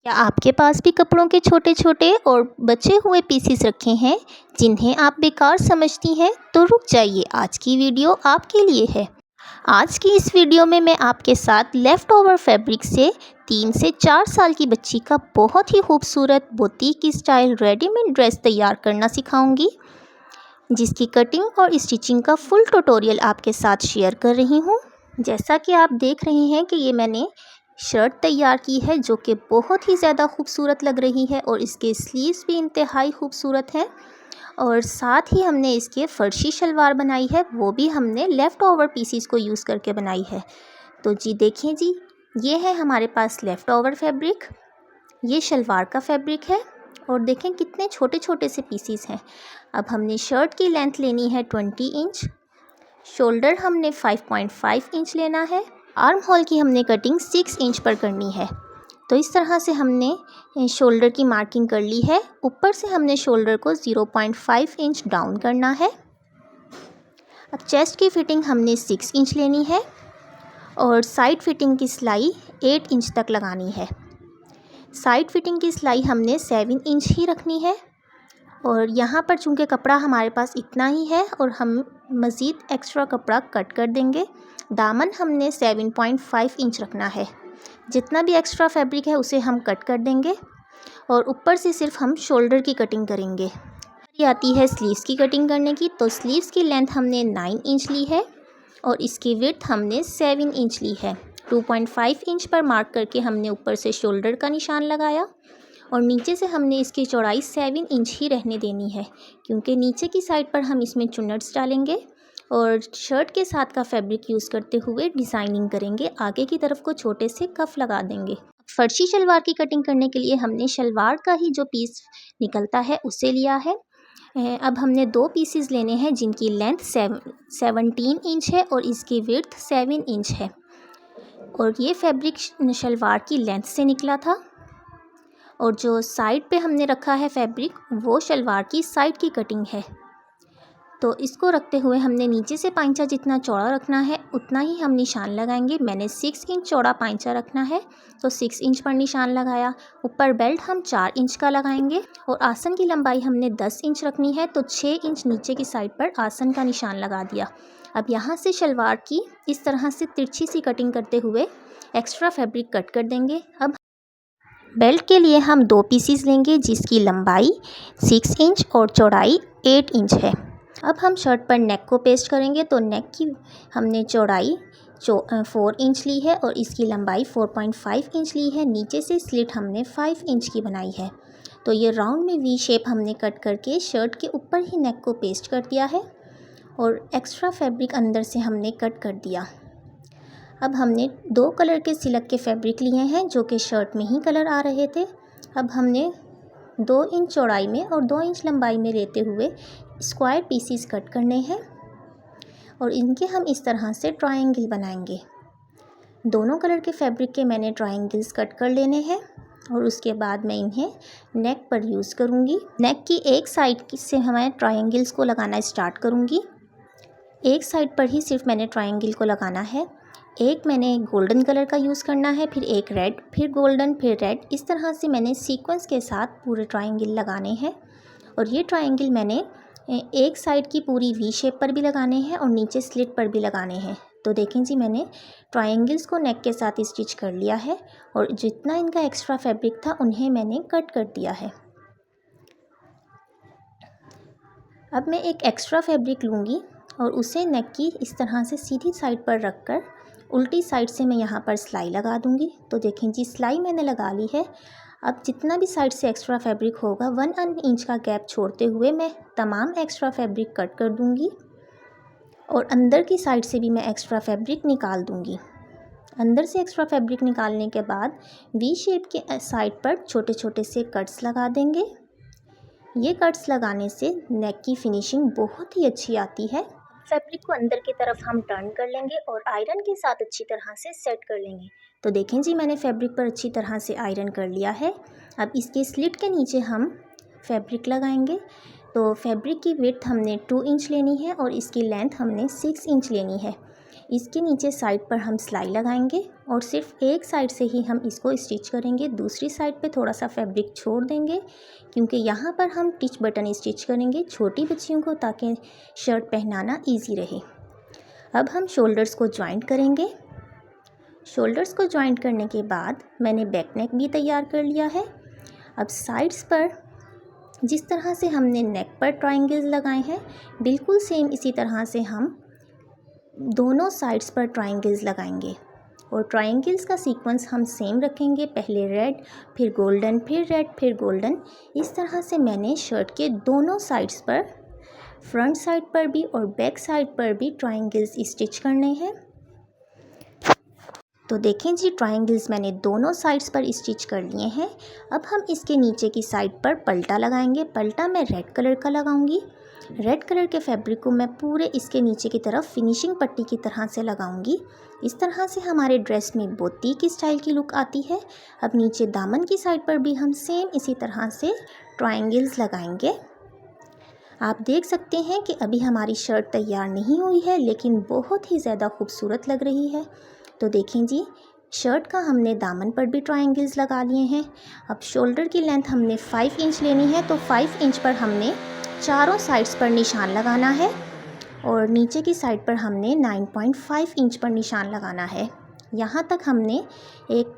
क्या आपके पास भी कपड़ों के छोटे छोटे और बचे हुए पीसीस रखे हैं जिन्हें आप बेकार समझती हैं? तो रुक जाइए, आज की वीडियो आपके लिए है। आज की इस वीडियो में मैं आपके साथ लेफ़्ट ओवर फैब्रिक से 3 से 4 साल की बच्ची का बहुत ही खूबसूरत बुटीक स्टाइल रेडीमेड ड्रेस तैयार करना सिखाऊंगी, जिसकी कटिंग और स्टिचिंग का फुल ट्यूटोरियल आपके साथ शेयर कर रही हूँ। जैसा कि आप देख रहे हैं कि ये मैंने शर्ट तैयार की है जो कि बहुत ही ज़्यादा खूबसूरत लग रही है और इसके स्लीव्स भी इंतहाई खूबसूरत हैं। और साथ ही हमने इसके फर्शी शलवार बनाई है, वो भी हमने लेफ़्ट ओवर पीसीस को यूज़ करके बनाई है। तो जी देखें जी, ये है हमारे पास लेफ़्ट ओवर फैब्रिक, ये शलवार का फैब्रिक है और देखें कितने छोटे छोटे से पीसीस हैं। अब हमने शर्ट की लेंथ लेनी है 20 इंच, शोल्डर हमने 5.5 इंच लेना है, आर्म होल की हमने कटिंग 6 इंच पर करनी है। तो इस तरह से हमने शोल्डर की मार्किंग कर ली है। ऊपर से हमने शोल्डर को 0.5 इंच डाउन करना है। अब चेस्ट की फिटिंग हमने 6 इंच लेनी है और साइड फिटिंग की सिलाई 8 इंच तक लगानी है। साइड फिटिंग की सिलाई हमने 7 इंच ही रखनी है और यहाँ पर चूँकि कपड़ा हमारे पास इतना ही है और हम मज़ीद एक्स्ट्रा कपड़ा कट कर देंगे। दामन हमने 7.5 इंच रखना है। जितना भी एक्स्ट्रा फैब्रिक है उसे हम कट कर देंगे और ऊपर से सिर्फ हम शोल्डर की कटिंग करेंगे। ये आती है स्लीव्स की कटिंग करने की। तो स्लीव्स की लेंथ हमने 9 इंच ली है और इसकी विड्थ हमने 7 इंच ली है। 2.5 इंच पर मार्क करके हमने ऊपर से शोल्डर का निशान लगाया और नीचे से हमने इसकी चौड़ाई 7 इंच ही रहने देनी है, क्योंकि नीचे की साइड पर हम इसमें चुन्नट्स डालेंगे और शर्ट के साथ का फैब्रिक यूज़ करते हुए डिज़ाइनिंग करेंगे। आगे की तरफ को छोटे से कफ लगा देंगे। फर्शी शलवार की कटिंग करने के लिए हमने शलवार का ही जो पीस निकलता है उसे लिया है। अब हमने 2 पीसेस लेने हैं जिनकी लेंथ 17 इंच है और इसकी विड्थ 7 इंच है और ये फैब्रिक शलवार की लेंथ से निकला था। और जो साइड पे हमने रखा है फैब्रिक, वो शलवार की साइड की कटिंग है। तो इसको रखते हुए हमने नीचे से पाइंचा जितना चौड़ा रखना है उतना ही हम निशान लगाएंगे। मैंने 6 इंच चौड़ा पाइंचा रखना है तो 6 इंच पर निशान लगाया। ऊपर बेल्ट हम 4 इंच का लगाएंगे और आसन की लंबाई हमने 10 इंच रखनी है तो 6 इंच नीचे की साइड पर आसन का निशान लगा दिया। अब यहाँ से शलवार की इस तरह से तिरछी सी कटिंग करते हुए एक्स्ट्रा फैब्रिक कट कर देंगे। अब बेल्ट के लिए हम 2 पीसीस लेंगे जिसकी लंबाई 6 इंच और चौड़ाई 8 इंच है। अब हम शर्ट पर नेक को पेस्ट करेंगे। तो नेक की हमने चौड़ाई 4 इंच ली है और इसकी लंबाई 4.5 इंच ली है। नीचे से स्लिट हमने 5 इंच की बनाई है। तो ये राउंड में वी शेप हमने कट करके शर्ट के ऊपर ही नेक को पेस्ट कर दिया है और एक्स्ट्रा फैब्रिक अंदर से हमने कट कर दिया। अब हमने 2 कलर के सिल्क के फैब्रिक लिए हैं जो कि शर्ट में ही कलर आ रहे थे। अब हमने 2 इंच चौड़ाई में और 2 इंच लंबाई में लेते हुए स्क्वायर पीसीस कट करने हैं और इनके हम इस तरह से ट्रायंगल बनाएंगे। दोनों कलर के फैब्रिक के मैंने ट्रायंगल्स कट कर लेने हैं और उसके बाद मैं इन्हें नेक पर यूज़ करूँगी। नेक की एक साइड से मैं ट्रायंगल्स को लगाना स्टार्ट करूँगी। एक साइड पर ही सिर्फ मैंने ट्रायंगल को लगाना है। एक मैंने गोल्डन कलर का यूज़ करना है, फिर एक रेड, फिर गोल्डन, फिर रेड। इस तरह से मैंने सीक्वेंस के साथ पूरे ट्रायंगल लगाने हैं और ये ट्रायंगल मैंने एक साइड की पूरी वी शेप पर भी लगाने हैं और नीचे स्लिट पर भी लगाने हैं। तो देखें जी, मैंने ट्रायंगल्स को नेक के साथ स्टिच कर लिया है और जितना इनका एक्स्ट्रा फैब्रिक था उन्हें मैंने कट कर दिया है। अब मैं एक एक्स्ट्रा फैब्रिक लूँगी और उसे नेक की इस तरह से सीधी साइड पर रखकर उल्टी साइड से मैं यहाँ पर सिलाई लगा दूँगी। तो देखें जी, सिलाई मैंने लगा ली है। अब जितना भी साइड से एक्स्ट्रा फैब्रिक होगा 1 इंच का गैप छोड़ते हुए मैं तमाम एक्स्ट्रा फैब्रिक कट कर दूँगी और अंदर की साइड से भी मैं एक्स्ट्रा फैब्रिक निकाल दूँगी। अंदर से एक्स्ट्रा फैब्रिक निकालने के बाद वी शेप के साइड पर छोटे छोटे से कट्स लगा देंगे। ये कट्स लगाने से नेक की फिनिशिंग बहुत ही अच्छी आती है। फैब्रिक को अंदर की तरफ हम टर्न कर लेंगे और आयरन के साथ अच्छी तरह से सेट कर लेंगे। तो देखें जी, मैंने फैब्रिक पर अच्छी तरह से आयरन कर लिया है। अब इसके स्लिट के नीचे हम फैब्रिक लगाएंगे। तो फैब्रिक की विड्थ हमने 2 इंच लेनी है और इसकी लेंथ हमने 6 इंच लेनी है। इसके नीचे साइड पर हम सिलाई लगाएंगे और सिर्फ एक साइड से ही हम इसको स्टिच करेंगे। दूसरी साइड पे थोड़ा सा फैब्रिक छोड़ देंगे क्योंकि यहाँ पर हम टिच बटन स्टिच करेंगे छोटी बच्चियों को, ताकि शर्ट पहनाना ईजी रहे। अब हम शोल्डर्स को जॉइंट करेंगे। शोल्डर्स को जॉइंट करने के बाद मैंने बैक नेक भी तैयार कर लिया है। अब साइड्स पर जिस तरह से हमने नेक पर ट्रायंगल्स लगाए हैं, बिल्कुल सेम इसी तरह से हम दोनों साइड्स पर ट्रायंगल्स लगाएंगे। और ट्रायंगल्स का सीक्वेंस हम सेम रखेंगे, पहले रेड, फिर गोल्डन, फिर रेड, फिर गोल्डन। इस तरह से मैंने शर्ट के दोनों साइड्स पर, फ्रंट साइड पर भी और बैक साइड पर भी ट्रायंगल्स स्टिच करने हैं। तो देखें जी, ट्रायंगल्स मैंने दोनों साइड्स पर स्टिच कर लिए हैं। अब हम इसके नीचे की साइड पर पल्टा लगाएंगे। पल्टा मैं रेड कलर का लगाऊंगी। रेड कलर के फैब्रिक को मैं पूरे इसके नीचे की तरफ फिनिशिंग पट्टी की तरह से लगाऊंगी। इस तरह से हमारे ड्रेस में बोतीक स्टाइल की लुक आती है। अब नीचे दामन की साइड पर भी हम सेम इसी तरह से ट्रायंगल्स लगाएंगे। आप देख सकते हैं कि अभी हमारी शर्ट तैयार नहीं हुई है, लेकिन बहुत ही ज़्यादा खूबसूरत लग रही है। तो देखें जी, शर्ट का हमने दामन पर भी ट्रायंगल्स लगा लिए हैं। अब शोल्डर की लेंथ हमने 5 इंच लेनी है, तो 5 इंच पर हमने चारों साइड्स पर निशान लगाना है और नीचे की साइड पर हमने 9.5 इंच पर निशान लगाना है। यहाँ तक हमने एक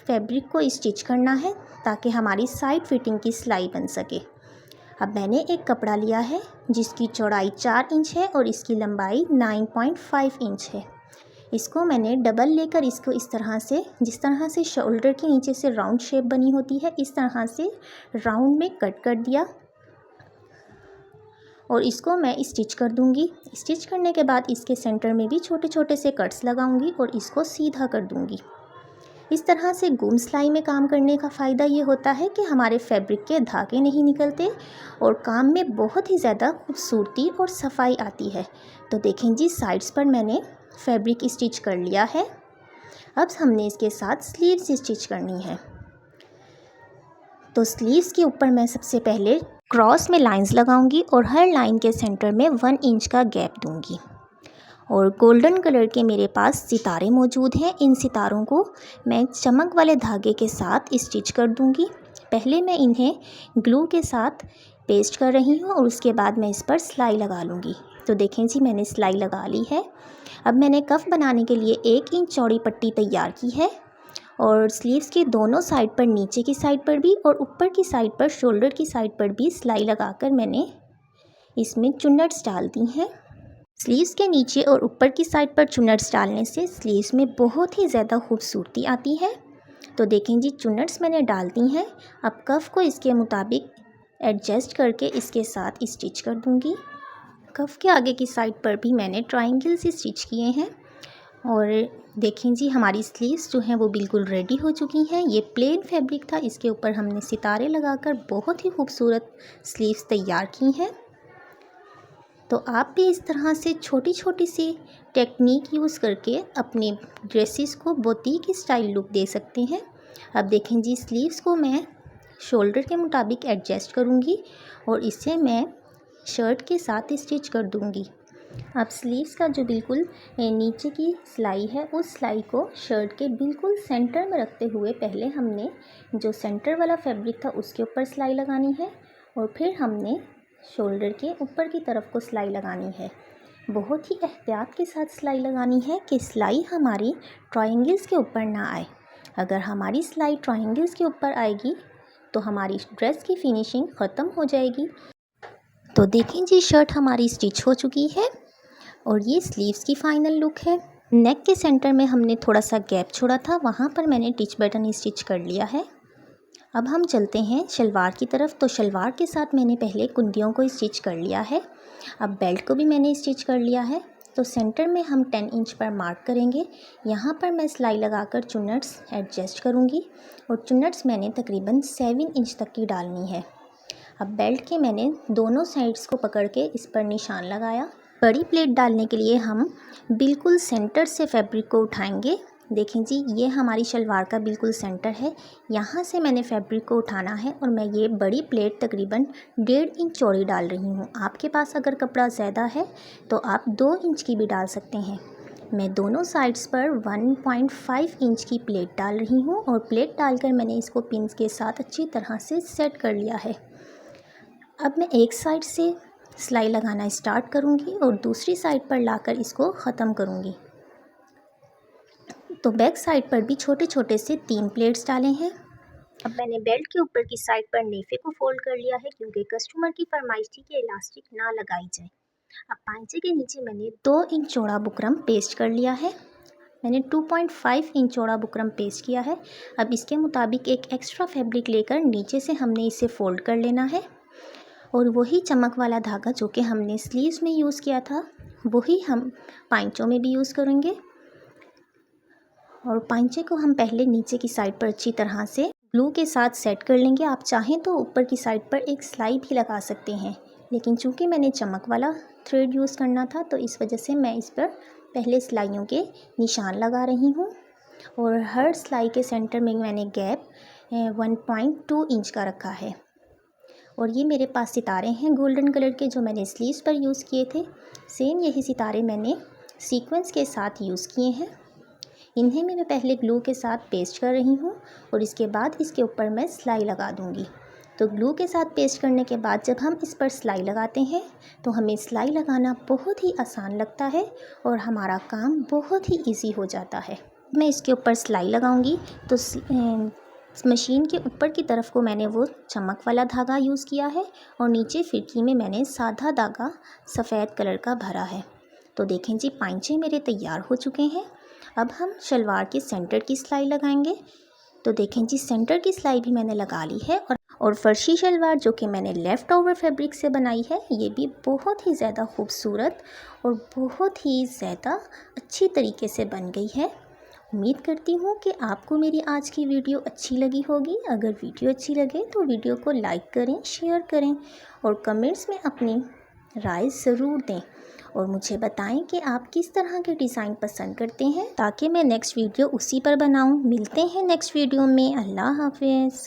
फैब्रिक को स्टिच करना है ताकि हमारी साइड फिटिंग की सिलाई बन सके। अब मैंने एक कपड़ा लिया है जिसकी चौड़ाई 4 इंच है और इसकी लंबाई 9.5 इंच है। इसको मैंने डबल लेकर इसको इस तरह से, जिस तरह से शोल्डर के नीचे से राउंड शेप बनी होती है, इस तरह से राउंड में कट कर दिया और इसको मैं स्टिच कर दूंगी। स्टिच करने के बाद इसके सेंटर में भी छोटे छोटे से कट्स लगाऊंगी और इसको सीधा कर दूंगी। इस तरह से गुम सिलाई में काम करने का फ़ायदा ये होता है कि हमारे फैब्रिक के धागे नहीं निकलते और काम में बहुत ही ज़्यादा खूबसूरती और सफाई आती है। तो देखें जी, साइड्स पर मैंने फैब्रिक स्टिच कर लिया है। अब हमने इसके साथ स्लीव्स स्टिच करनी है। तो स्लीव्स के ऊपर मैं सबसे पहले क्रॉस में लाइंस लगाऊंगी और हर लाइन के सेंटर में 1 इंच का गैप दूंगी। और गोल्डन कलर के मेरे पास सितारे मौजूद हैं। इन सितारों को मैं चमक वाले धागे के साथ स्टिच कर दूंगी। पहले मैं इन्हें ग्लू के साथ पेस्ट कर रही हूँ और उसके बाद मैं इस पर सिलाई लगा लूँगी। तो देखें जी, मैंने सिलाई लगा ली है। अब मैंने कफ बनाने के लिए 1 इंच चौड़ी पट्टी तैयार की है और स्लीव्स के दोनों साइड पर, नीचे की साइड पर भी और ऊपर की साइड पर, शोल्डर की साइड पर भी सिलाई लगाकर मैंने इसमें चुन्नट्स डाल दी हैं। स्लीव्स के नीचे और ऊपर की साइड पर चुन्नट्स डालने से स्लीव्स में बहुत ही ज़्यादा खूबसूरती आती है। तो देखें जी, चुन्नट्स मैंने डाल दी हैं। अब कफ को इसके मुताबिक एडजस्ट करके इसके साथ स्टिच कर दूंगी। कफ के आगे की साइड पर भी मैंने ट्रायंगल्स स्टिच किए हैं। और देखें जी, हमारी स्लीव्स जो हैं वो बिल्कुल रेडी हो चुकी हैं। ये प्लेन फैब्रिक था, इसके ऊपर हमने सितारे लगाकर बहुत ही खूबसूरत स्लीव्स तैयार की हैं। तो आप भी इस तरह से छोटी छोटी सी टेक्निक यूज़ करके अपने ड्रेसेस को बोतीक स्टाइल लुक दे सकते हैं। अब देखें जी, स्लीव्स को मैं शोल्डर के मुताबिक एडजस्ट करूँगी और इसे मैं शर्ट के साथ स्टिच कर दूँगी। अब स्लीव्स का जो बिल्कुल नीचे की सिलाई है, उस सिलाई को शर्ट के बिल्कुल सेंटर में रखते हुए पहले हमने जो सेंटर वाला फैब्रिक था उसके ऊपर सिलाई लगानी है और फिर हमने शोल्डर के ऊपर की तरफ को सिलाई लगानी है। बहुत ही एहतियात के साथ सिलाई लगानी है कि सिलाई हमारी ट्रायंगल्स के ऊपर ना आए। अगर हमारी सिलाई ट्रायंगल्स के ऊपर आएगी तो हमारी ड्रेस की फिनिशिंग ख़त्म हो जाएगी। तो देखें जी, शर्ट हमारी स्टिच हो चुकी है और ये स्लीव्स की फ़ाइनल लुक है। नेक के सेंटर में हमने थोड़ा सा गैप छोड़ा था, वहाँ पर मैंने टिच बटन स्टिच कर लिया है। अब हम चलते हैं शलवार की तरफ। तो शलवार के साथ मैंने पहले कुंदियों को स्टिच कर लिया है। अब बेल्ट को भी मैंने स्टिच कर लिया है। तो सेंटर में हम 10 इंच पर मार्क करेंगे। यहाँ पर मैं सिलाई लगाकर चुन्नट्स एडजस्ट करूँगी और चुन्नट्स मैंने तकरीबन 7 इंच तक की डालनी है। अब बेल्ट के मैंने दोनों साइड्स को पकड़ के इस पर निशान लगाया। बड़ी प्लेट डालने के लिए हम बिल्कुल सेंटर से फैब्रिक को उठाएंगे। देखें जी, ये हमारी शलवार का बिल्कुल सेंटर है। यहाँ से मैंने फैब्रिक को उठाना है और मैं ये बड़ी प्लेट तकरीबन 1.5 इंच चौड़ी डाल रही हूँ। आपके पास अगर कपड़ा ज़्यादा है तो आप 2 इंच की भी डाल सकते हैं। मैं दोनों साइड्स पर 1.5 इंच की प्लेट डाल रही हूँ और प्लेट डालकर मैंने इसको पिन के साथ अच्छी तरह से सेट कर लिया है। अब मैं एक साइड से सिलाई लगाना स्टार्ट करूँगी और दूसरी साइड पर लाकर इसको ख़त्म करूँगी। तो बैक साइड पर भी छोटे छोटे से 3 प्लेट्स डाले हैं। अब मैंने बेल्ट के ऊपर की साइड पर नेफे को फोल्ड कर लिया है क्योंकि कस्टमर की फरमाइश थी कि इलास्टिक ना लगाई जाए। अब पांचे के नीचे मैंने 2 इंच चौड़ा बुकरम पेस्ट कर लिया है। मैंने 2.5 इंच चौड़ा बुकरम पेस्ट किया है। अब इसके मुताबिक एक एक्स्ट्रा फैब्रिक लेकर नीचे से हमने इसे फोल्ड कर लेना है और वही चमक वाला धागा जो कि हमने स्लीव्स में यूज़ किया था वही हम पांचों में भी यूज़ करेंगे। और पांचे को हम पहले नीचे की साइड पर अच्छी तरह से ग्लू के साथ सेट कर लेंगे। आप चाहें तो ऊपर की साइड पर एक सिलाई भी लगा सकते हैं, लेकिन चूंकि मैंने चमक वाला थ्रेड यूज़ करना था तो इस वजह से मैं इस पर पहले सिलाइयों के निशान लगा रही हूँ। और हर सिलाई के सेंटर में मैंने गैप 1.2 इंच का रखा है। और ये मेरे पास सितारे हैं गोल्डन कलर के जो मैंने स्लीव्स पर यूज़ किए थे। सेम यही सितारे मैंने सीक्वेंस के साथ यूज़ किए हैं। इन्हें मैं पहले ग्लू के साथ पेस्ट कर रही हूँ और इसके बाद इसके ऊपर मैं सिलाई लगा दूँगी। तो ग्लू के साथ पेस्ट करने के बाद जब हम इस पर सिलाई लगाते हैं तो हमें सिलाई लगाना बहुत ही आसान लगता है और हमारा काम बहुत ही इजी हो जाता है। मैं इसके ऊपर सिलाई लगाऊंगी तो मशीन के ऊपर की तरफ को मैंने वो चमक वाला धागा यूज़ किया है और नीचे फिरकी में मैंने सादा धागा सफ़ेद कलर का भरा है। तो देखें जी, पांचे मेरे तैयार हो चुके हैं। अब हम शलवार के सेंटर की सिलाई लगाएंगे। तो देखें जी, सेंटर की सिलाई भी मैंने लगा ली है और फर्शी शलवार जो कि मैंने लेफ़्ट ओवर फैब्रिक से बनाई है ये भी बहुत ही ज़्यादा खूबसूरत और बहुत ही ज़्यादा अच्छी तरीके से बन गई है। उम्मीद करती हूँ कि आपको मेरी आज की वीडियो अच्छी लगी होगी। अगर वीडियो अच्छी लगे तो वीडियो को लाइक करें, शेयर करें और कमेंट्स में अपनी राय ज़रूर दें और मुझे बताएं कि आप किस तरह के डिज़ाइन पसंद करते हैं ताकि मैं नेक्स्ट वीडियो उसी पर बनाऊं। मिलते हैं नेक्स्ट वीडियो में। अल्लाह हाफ़िज़।